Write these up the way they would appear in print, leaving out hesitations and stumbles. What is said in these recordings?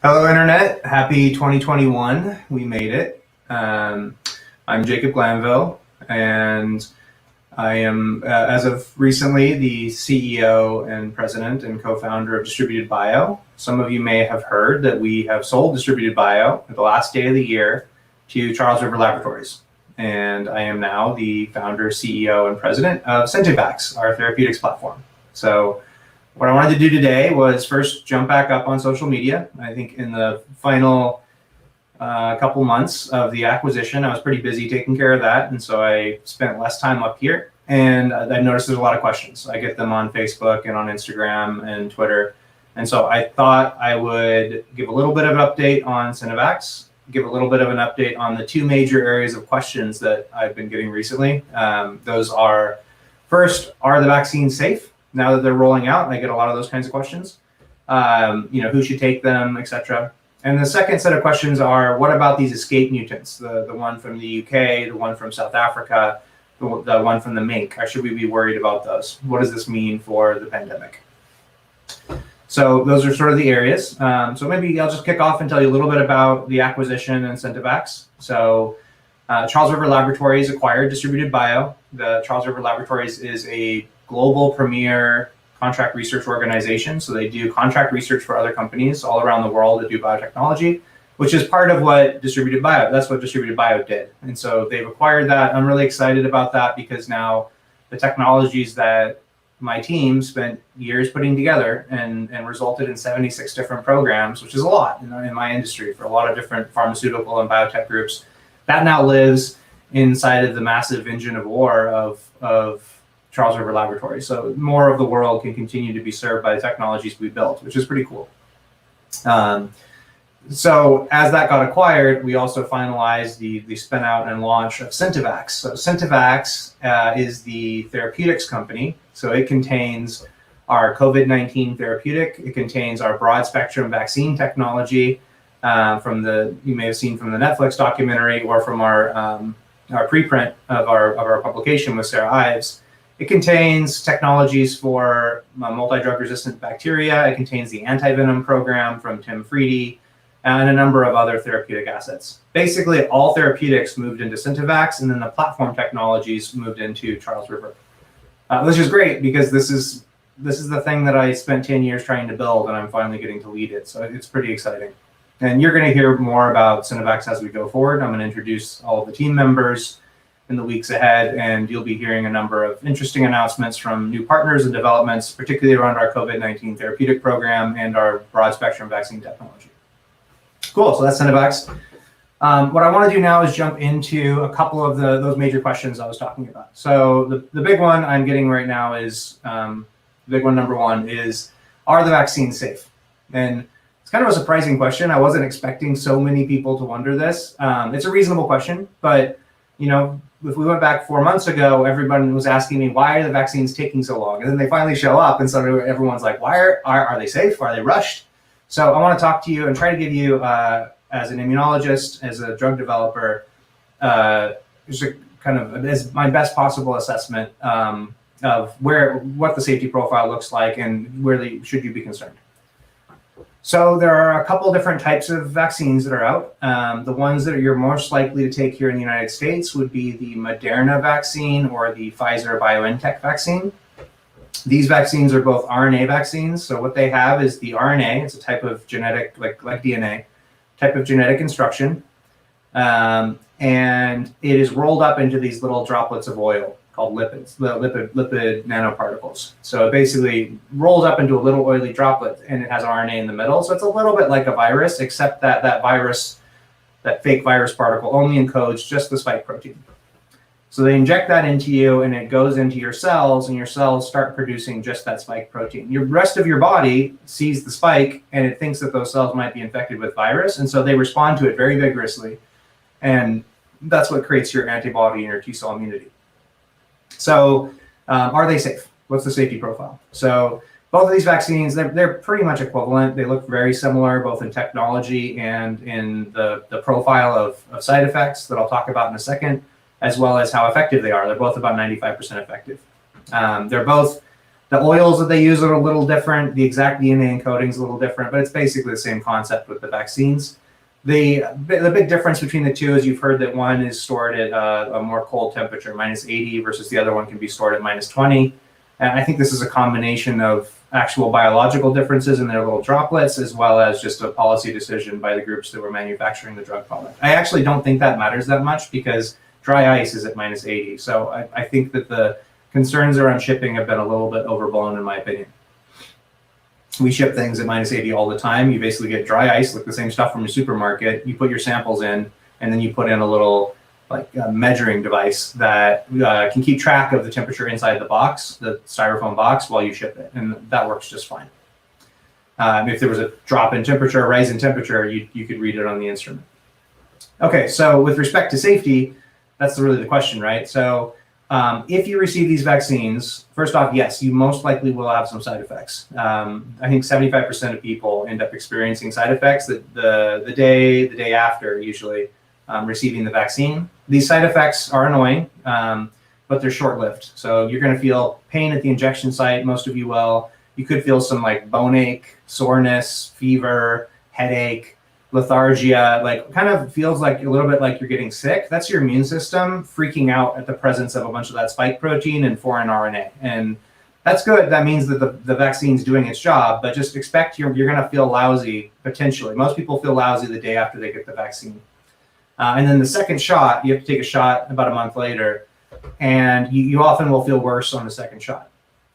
Hello, Internet. Happy 2021. We made it. I'm Jacob Glanville, and I am, as of recently, the CEO and president and co-founder of Distributed Bio. Some of you may have heard that we have sold Distributed Bio at the last day of the year to Charles River Laboratories. And I am now the founder, CEO, and president of Syntivax, our therapeutics platform. So what I wanted to do today was first jump back up on social media. I think in the final couple months of the acquisition, I was pretty busy taking care of that. And so I spent less time up here. And I noticed there's a lot of questions. I get them on Facebook and on Instagram and Twitter. And so I thought I would give a little bit of an update on Syntivax, give a little bit of an update on the two major areas of questions that I've been getting recently. Those are, first, are the vaccines safe? Now that they're rolling out, I get a lot of those kinds of questions. Who should take them, etc. And the second set of questions are, what about these escape mutants? The one from the UK, the one from South Africa, the one from the mink. Or should we be worried about those? What does this mean for the pandemic? So those are sort of the areas. So maybe I'll just kick off and tell you a little bit about the acquisition and Syntivax. So Charles River Laboratories acquired Distributed Bio. The Charles River Laboratories is a global premier contract research organization. So they do contract research for other companies all around the world that do biotechnology, which is part of what Distributed Bio, that's what Distributed Bio did. And so they've acquired that. I'm really excited about that because now the technologies that my team spent years putting together and resulted in 76 different programs, which is a lot in my industry for a lot of different pharmaceutical and biotech groups, that now lives inside of the massive engine of war of Charles River Laboratories. So more of the world can continue to be served by the technologies we built, which is pretty cool. So as that got acquired, we also finalized the spin out and launch of Syntivax. So Syntivax is the therapeutics company. So it contains our COVID-19 therapeutic. It contains our broad spectrum vaccine technology you may have seen from the Netflix documentary or from our preprint of our publication with Sarah Ives. It contains technologies for multi-drug resistant bacteria. It contains the antivenom program from Tim Freedy and a number of other therapeutic assets. Basically, all therapeutics moved into Syntivax, and then the platform technologies moved into Charles River. Which is great because this is the thing that I spent 10 years trying to build, and I'm finally getting to lead it. So it's pretty exciting. And you're going to hear more about Syntivax as we go forward. I'm going to introduce all of the team members in the weeks ahead, and you'll be hearing a number of interesting announcements from new partners and developments, particularly around our COVID-19 therapeutic program and our broad spectrum vaccine technology. Cool, so that's Syntivax. What I want to do now is jump into a couple of those major questions I was talking about. So the big one I'm getting right now is, big one number one is, are the vaccines safe? And it's kind of a surprising question. I wasn't expecting so many people to wonder this. It's a reasonable question, but if we went back 4 months ago, everybody was asking me, why are the vaccines taking so long? And then they finally show up, and so everyone's like, why are they safe? Are they rushed? So I want to talk to you and try to give you, as an immunologist, as a drug developer, just a kind of as my best possible assessment of what the safety profile looks like and where should you be concerned. So there are a couple different types of vaccines that are out. The ones that you're most likely to take here in the United States would be the Moderna vaccine or the Pfizer-BioNTech vaccine. These vaccines are both RNA vaccines. So what they have is the RNA. It's a type of genetic, like DNA, type of genetic instruction. And it is rolled up into these little droplets of oil called lipids, lipid nanoparticles. So it basically rolls up into a little oily droplet, and it has RNA in the middle. So it's a little bit like a virus, except that that fake virus particle only encodes just the spike protein. So they inject that into you, and it goes into your cells, and your cells start producing just that spike protein. The rest of your body sees the spike, and it thinks that those cells might be infected with virus, and so they respond to it very vigorously. And that's what creates your antibody and your T-cell immunity. So are they safe? What's the safety profile? So both of these vaccines, they're pretty much equivalent. They look very similar, both in technology and in the profile of side effects that I'll talk about in a second, as well as how effective they are. They're both about 95% effective. They're both The oils that they use are a little different. The exact DNA encoding is a little different, but it's basically the same concept with the vaccines. The big difference between the two is you've heard that one is stored at a more cold temperature, -80, versus the other one can be stored at -20. And I think this is a combination of actual biological differences in their little droplets, as well as just a policy decision by the groups that were manufacturing the drug product. I actually don't think that matters that much because dry ice is at -80. So I think that the concerns around shipping have been a little bit overblown in my opinion. We ship things at -80 all the time. You basically get dry ice, like the same stuff from your supermarket. You put your samples in, and then you put in a little measuring device that can keep track of the temperature inside the box, the styrofoam box, while you ship it, and that works just fine. If there was a drop in temperature, a rise in temperature, you could read it on the instrument. Okay, so with respect to safety, that's really the question, right? So if you receive these vaccines, first off, yes, you most likely will have some side effects. I think 75% of people end up experiencing side effects the day after, usually, receiving the vaccine. These side effects are annoying, but they're short-lived. So you're going to feel pain at the injection site. Most of you will. You could feel some bone ache, soreness, fever, headache, lethargia, kind of feels like a little bit like you're getting sick. That's your immune system freaking out at the presence of a bunch of that spike protein and foreign RNA. And that's good. That means that the vaccine's doing its job, but just expect you're going to feel lousy, potentially. Most people feel lousy the day after they get the vaccine. And then the second shot, you have to take a shot about a month later, and you often will feel worse on the second shot.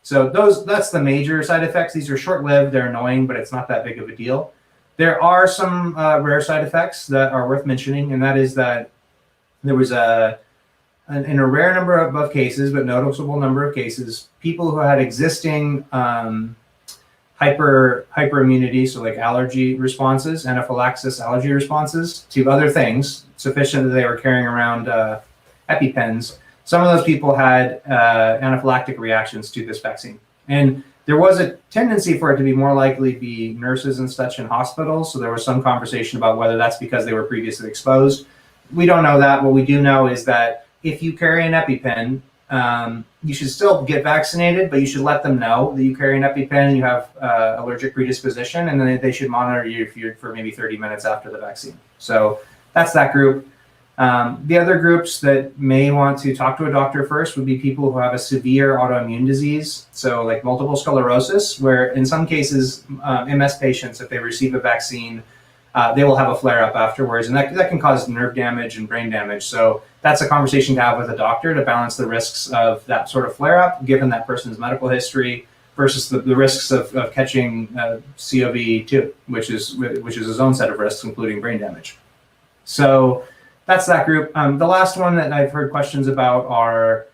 So that's the major side effects. These are short-lived, they're annoying, but it's not that big of a deal. There are some rare side effects that are worth mentioning, and that is that there was in a rare number of cases, but noticeable number of cases, people who had existing hyperimmunity, so allergy responses, anaphylaxis allergy responses to other things, sufficient that they were carrying around EpiPens. Some of those people had anaphylactic reactions to this vaccine. And there was a tendency for it to be more likely be nurses and such in hospitals. So there was some conversation about whether that's because they were previously exposed. We don't know that. What we do know is that if you carry an EpiPen, you should still get vaccinated, but you should let them know that you carry an EpiPen and you have allergic predisposition, and then they should monitor you for maybe 30 minutes after the vaccine. So that's that group. The other groups that may want to talk to a doctor first would be people who have a severe autoimmune disease, so multiple sclerosis, where in some cases, MS patients, if they receive a vaccine, they will have a flare-up afterwards, and that can cause nerve damage and brain damage. So that's a conversation to have with a doctor to balance the risks of that sort of flare-up, given that person's medical history, versus the risks of catching COV2, which is its own set of risks, including brain damage. So that's that group. The last one that I've heard questions about are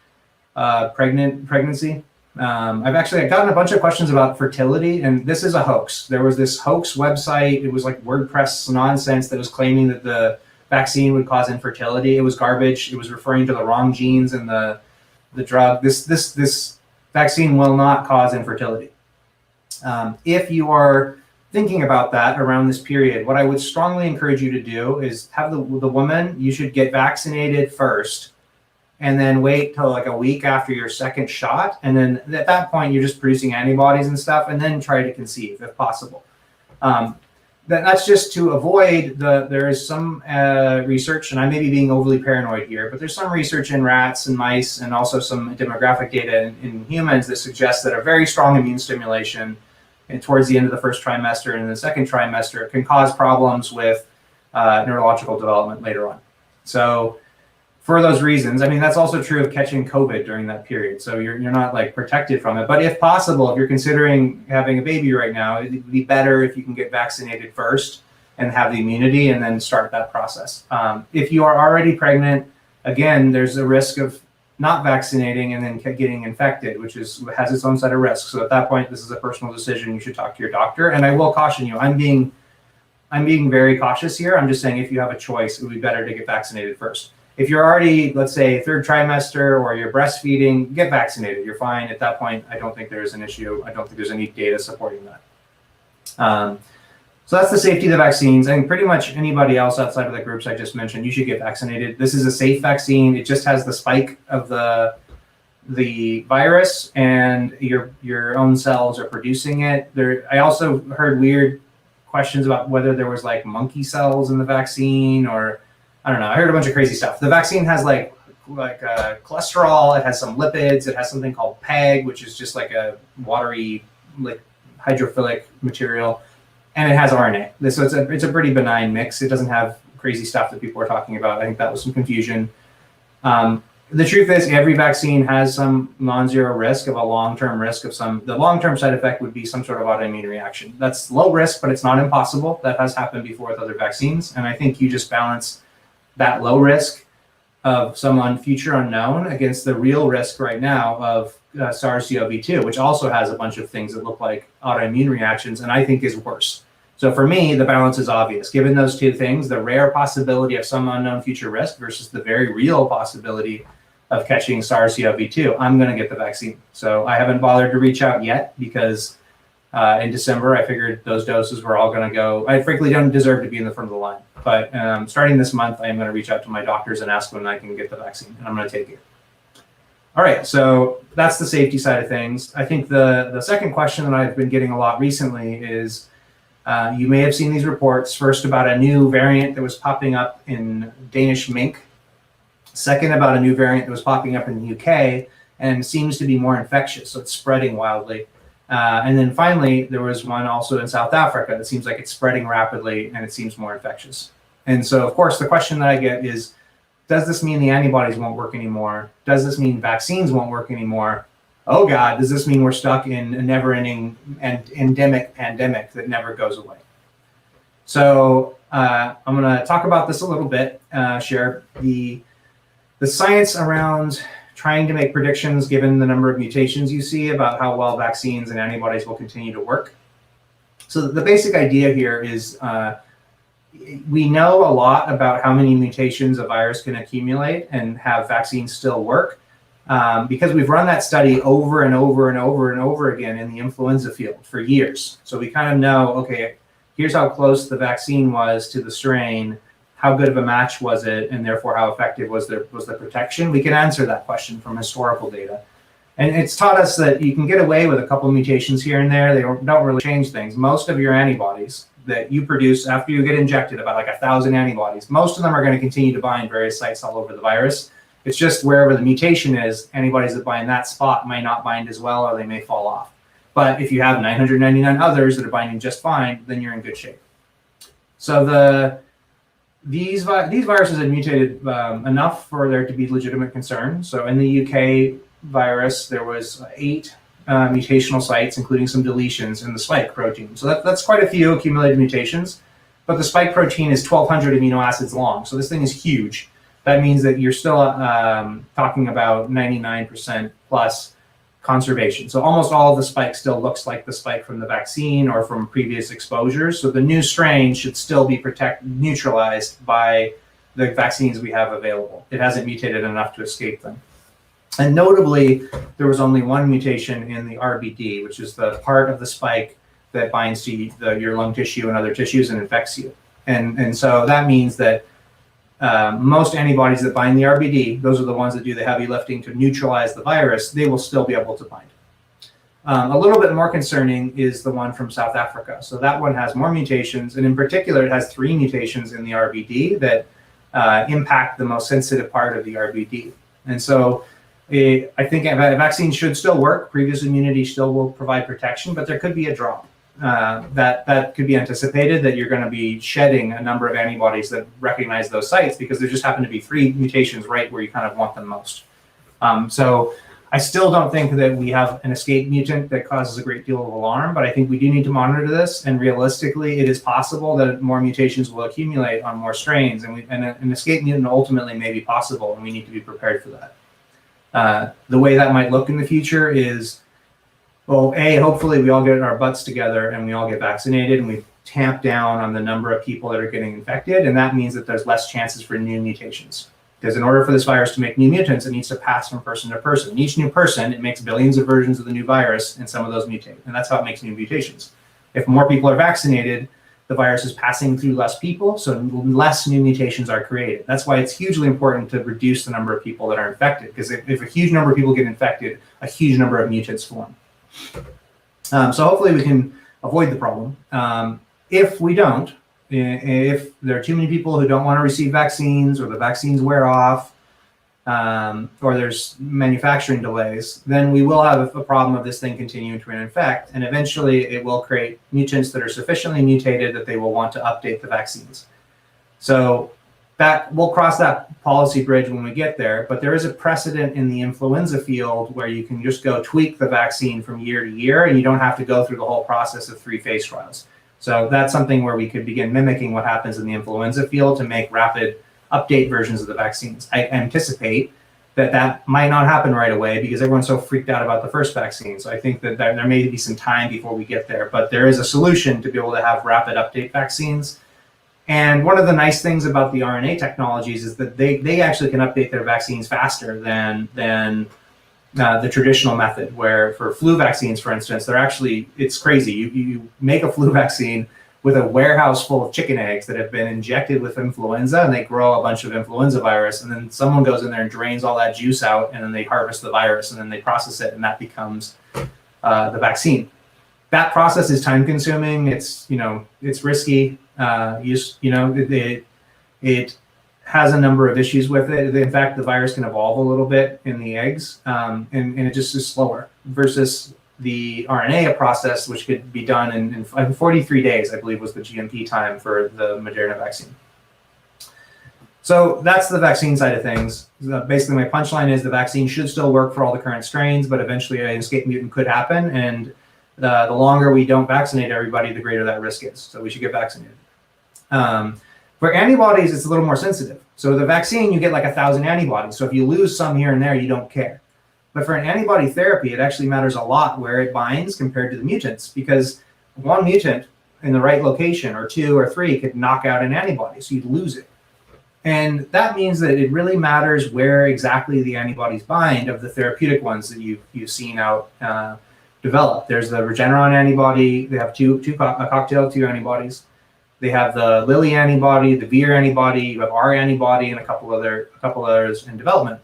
pregnancy. I've gotten a bunch of questions about fertility, and this is a hoax. There was this hoax website. It was WordPress nonsense that was claiming that the vaccine would cause infertility. It was garbage. It was referring to the wrong genes in the drug. This vaccine will not cause infertility. If you are thinking about that around this period, what I would strongly encourage you to do is have the woman, you should get vaccinated first, and then wait till a week after your second shot. And then at that point, you're just producing antibodies and stuff, and then try to conceive if possible. That's just to avoid there is some research, and I may be being overly paranoid here, but there's some research in rats and mice, and also some demographic data in humans that suggests that a very strong immune stimulation and towards the end of the first trimester and in the second trimester can cause problems with neurological development later on. So for those reasons, that's also true of catching COVID during that period. So you're not protected from it. But if possible, if you're considering having a baby right now, it'd be better if you can get vaccinated first and have the immunity and then start that process. If you are already pregnant, again, there's a risk of not vaccinating and then getting infected, which has its own set of risks. So at that point, this is a personal decision. You should talk to your doctor. And I will caution you, I'm being very cautious here. I'm just saying if you have a choice, it would be better to get vaccinated first. If you're already, let's say, third trimester or you're breastfeeding, get vaccinated. You're fine. At that point, I don't think there's an issue. I don't think there's any data supporting that. So that's the safety of the vaccines. I think pretty much anybody else outside of the groups I just mentioned, you should get vaccinated. This is a safe vaccine. It just has the spike of the the virus and your own cells are producing it. I also heard weird questions about whether there was like monkey cells in the vaccine, or I don't know. I heard a bunch of crazy stuff. The vaccine has like cholesterol. It has some lipids. It has something called PEG, which is just like a watery, like hydrophilic material, and it has RNA. So it's a pretty benign mix. It doesn't have crazy stuff that people are talking about. I think that was some confusion. The truth is, every vaccine has some non-zero risk of a long-term risk of some. The long-term side effect would be some sort of autoimmune reaction. That's low risk, but it's not impossible. That has happened before with other vaccines, and I think you just balance that low risk of some future unknown against the real risk right now of SARS-CoV-2, which also has a bunch of things that look like autoimmune reactions, and I think is worse. So for me, the balance is obvious. Given those two things, the rare possibility of some unknown future risk versus the very real possibility of catching SARS-CoV-2, I'm going to get the vaccine. So I haven't bothered to reach out yet because in December, I figured those doses were all going to go. I frankly don't deserve to be in the front of the line. But starting this month, I am going to reach out to my doctors and ask when I can get the vaccine, and I'm going to take it. All right, so that's the safety side of things. I think the second question that I've been getting a lot recently is, you may have seen these reports, first about a new variant that was popping up in Danish mink, second about a new variant that was popping up in the UK and seems to be more infectious, so it's spreading wildly. And then finally, there was one also in South Africa that seems like it's spreading rapidly and it seems more infectious. And so, of course, the question that I get is, does this mean the antibodies won't work anymore? Does this mean vaccines won't work anymore? Oh God, does this mean we're stuck in a never-ending and endemic pandemic that never goes away? So I'm going to talk about this a little bit, share the science around trying to make predictions given the number of mutations you see about how well vaccines and antibodies will continue to work. So the basic idea here is we know a lot about how many mutations a virus can accumulate and have vaccines still work because we've run that study over and over and over and over again in the influenza field for years. So we kind of know, okay, here's how close the vaccine was to the strain. How good of a match was it, and therefore how effective was the protection? We can answer that question from historical data. And it's taught us that you can get away with a couple mutations here and there. They don't really change things. Most of your antibodies that you produce after you get injected, about like 1,000 antibodies, most of them are going to continue to bind various sites all over the virus. It's just wherever the mutation is, antibodies that bind that spot might not bind as well, or they may fall off. But if you have 999 others that are binding just fine, then you're in good shape. So these viruses had mutated enough for there to be legitimate concern. So in the UK virus, there was 8 mutational sites, including some deletions in the spike protein. So that's quite a few accumulated mutations. But the spike protein is 1,200 amino acids long. So this thing is huge. That means that you're still talking about 99% plus conservation. So almost all of the spike still looks like the spike from the vaccine or from previous exposures. So the new strain should still be neutralized by the vaccines we have available. It hasn't mutated enough to escape them. And notably, there was only one mutation in the RBD, which is the part of the spike that binds to your lung tissue and other tissues and infects you. And so that means that most antibodies that bind the RBD, those are the ones that do the heavy lifting to neutralize the virus, they will still be able to bind. A little bit more concerning is the one from South Africa. So that one has more mutations, and in particular, it has 3 mutations in the RBD that impact the most sensitive part of the RBD. And so I think a vaccine should still work. Previous immunity still will provide protection, but there could be a drop. That could be anticipated, that you're going to be shedding a number of antibodies that recognize those sites because there just happen to be 3 mutations right where you kind of want them most. So I still don't think that we have an escape mutant that causes a great deal of alarm, but I think we do need to monitor this. And realistically, it is possible that more mutations will accumulate on more strains, and an escape mutant ultimately may be possible, and we need to be prepared for that. The way that might look in the future is, well, hopefully we all get our butts together and we all get vaccinated and we tamp down on the number of people that are getting infected, and that means that there's less chances for new mutations. Because in order for this virus to make new mutants, it needs to pass from person to person. Each new person, it makes billions of versions of the new virus, and some of those mutate, and that's how it makes new mutations. If more people are vaccinated, the virus is passing through less people, so less new mutations are created. That's why it's hugely important to reduce the number of people that are infected, because if a huge number of people get infected, a huge number of mutants form. So hopefully we can avoid the problem. If we don't, if there are too many people who don't want to receive vaccines, or the vaccines wear off, or there's manufacturing delays, then we will have a problem of this thing continuing to infect, and eventually it will create mutants that are sufficiently mutated that they will want to update the vaccines. So that we'll cross that policy bridge when we get there, but there is a precedent in the influenza field where you can just go tweak the vaccine from year to year, and you don't have to go through the whole process of 3 phase trials. So that's something where we could begin mimicking what happens in the influenza field to make rapid update versions of the vaccines. I anticipate that might not happen right away because everyone's so freaked out about the first vaccine. So I think that there may be some time before we get there, but there is a solution to be able to have rapid update vaccines. And one of the nice things about the RNA technologies is that they actually can update their vaccines faster than the traditional method, where for flu vaccines, for instance, it's crazy. You make a flu vaccine with a warehouse full of chicken eggs that have been injected with influenza, and they grow a bunch of influenza virus, and then someone goes in there and drains all that juice out, and then they harvest the virus, and then they process it, and that becomes the vaccine. That process is time consuming. It's risky. It has a number of issues with it. In fact, the virus can evolve a little bit in the eggs, and it just is slower versus the RNA process, which could be done in 43 days, I believe was the GMP time for the Moderna vaccine. So that's the vaccine side of things. Basically, my punchline is the vaccine should still work for all the current strains, but eventually an escape mutant could happen, and the longer we don't vaccinate everybody, the greater that risk is. So we should get vaccinated. For antibodies, it's a little more sensitive. So the vaccine, you get like 1,000 antibodies. So if you lose some here and there, you don't care. But for an antibody therapy, it actually matters a lot where it binds compared to the mutants, because one mutant in the right location, or 2 or 3, could knock out an antibody, so you'd lose it. And that means that it really matters where exactly the antibodies bind of the therapeutic ones that you've seen out develop. There's the Regeneron antibody. They have a cocktail of 2 antibodies. They have the Lilly antibody, the Vir antibody, you have our antibody, and a couple others in development.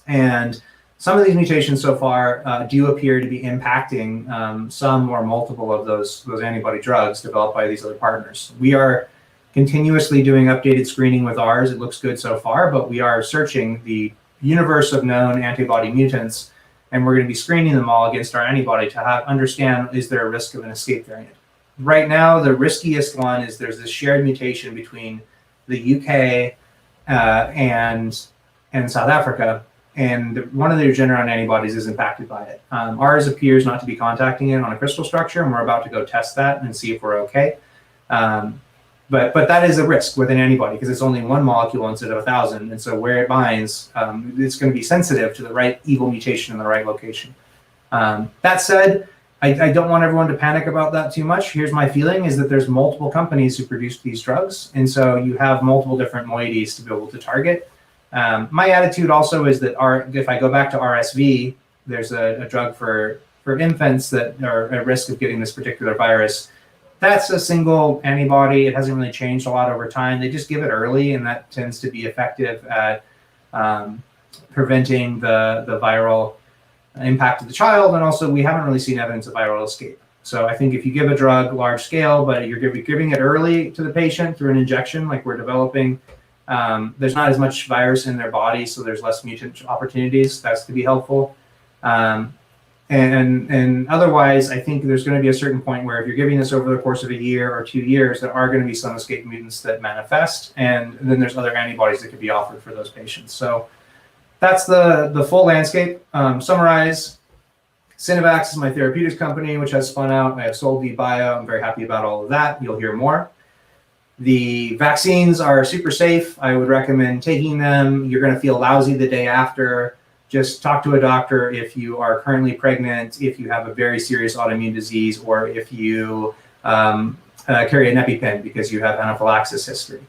And some of these mutations so far do appear to be impacting some or multiple of those antibody drugs developed by these other partners. We are continuously doing updated screening with ours. It looks good so far, but we are searching the universe of known antibody mutants, and we're going to be screening them all against our antibody to understand, is there a risk of an escape variant? Right now, the riskiest one is there's this shared mutation between the UK and South Africa, and one of the Regeneron antibodies is impacted by it. Ours appears not to be contacting it on a crystal structure, and we're about to go test that and see if we're okay. But that is a risk with an antibody because it's only one molecule instead of 1,000, and so where it binds, it's going to be sensitive to the right evil mutation in the right location. That said, I don't want everyone to panic about that too much. Here's my feeling is that there's multiple companies who produce these drugs, and so you have multiple different moieties to be able to target. My attitude also is that if I go back to RSV, there's a drug for infants that are at risk of getting this particular virus. That's a single antibody. It hasn't really changed a lot over time. They just give it early, and that tends to be effective at preventing the viral impact of the child. And also, we haven't really seen evidence of viral escape. So I think if you give a drug large scale, but you're giving it early to the patient through an injection like we're developing, there's not as much virus in their body, so there's less mutant opportunities. That's to be helpful. And otherwise, I think there's going to be a certain point where if you're giving this over the course of a year or 2 years, there are going to be some escape mutants that manifest, and then there's other antibodies that could be offered for those patients. So that's the full landscape. Summarize, Synovax is my therapeutics company, which has spun out. I have sold VBio. I'm very happy about all of that. You'll hear more. The vaccines are super safe. I would recommend taking them. You're going to feel lousy the day after. Just talk to a doctor if you are currently pregnant, if you have a very serious autoimmune disease, or if you carry an EpiPen because you have anaphylaxis history.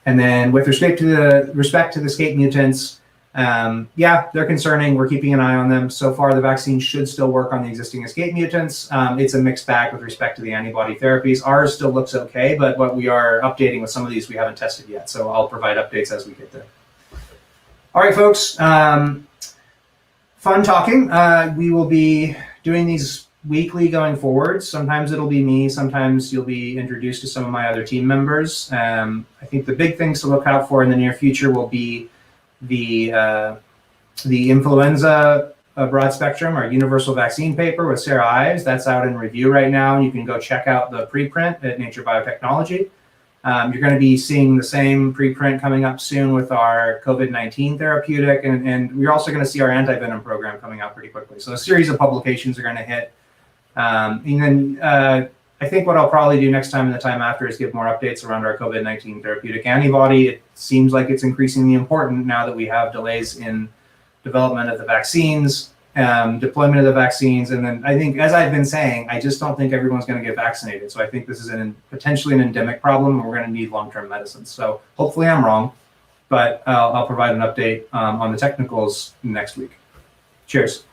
And then with respect to the escape mutants, Yeah, they're concerning. We're keeping an eye on them. So far, the vaccine should still work on the existing escape mutants. It's a mixed bag with respect to the antibody therapies. Ours still looks okay, but what we are updating with some of these we haven't tested yet. So I'll provide updates as we get there. All right, folks. Fun talking. We will be doing these weekly going forward. Sometimes it'll be me. Sometimes you'll be introduced to some of my other team members. I think the big things to look out for in the near future will be the influenza broad spectrum or universal vaccine paper with Sarah Ives. That's out in review right now. You can go check out the preprint at Nature Biotechnology. You're going to be seeing the same preprint coming up soon with our COVID-19 therapeutic, and we're also going to see our antivenom program coming out pretty quickly. So a series of publications are going to hit. And then I think what I'll probably do next time and the time after is give more updates around our COVID-19 therapeutic antibody. It seems like it's increasingly important now that we have delays in development of the vaccines, deployment of the vaccines. And then I think, as I've been saying, I just don't think everyone's going to get vaccinated. So I think this is potentially an endemic problem, and we're going to need long-term medicines. So hopefully I'm wrong, but I'll provide an update on the technicals next week. Cheers.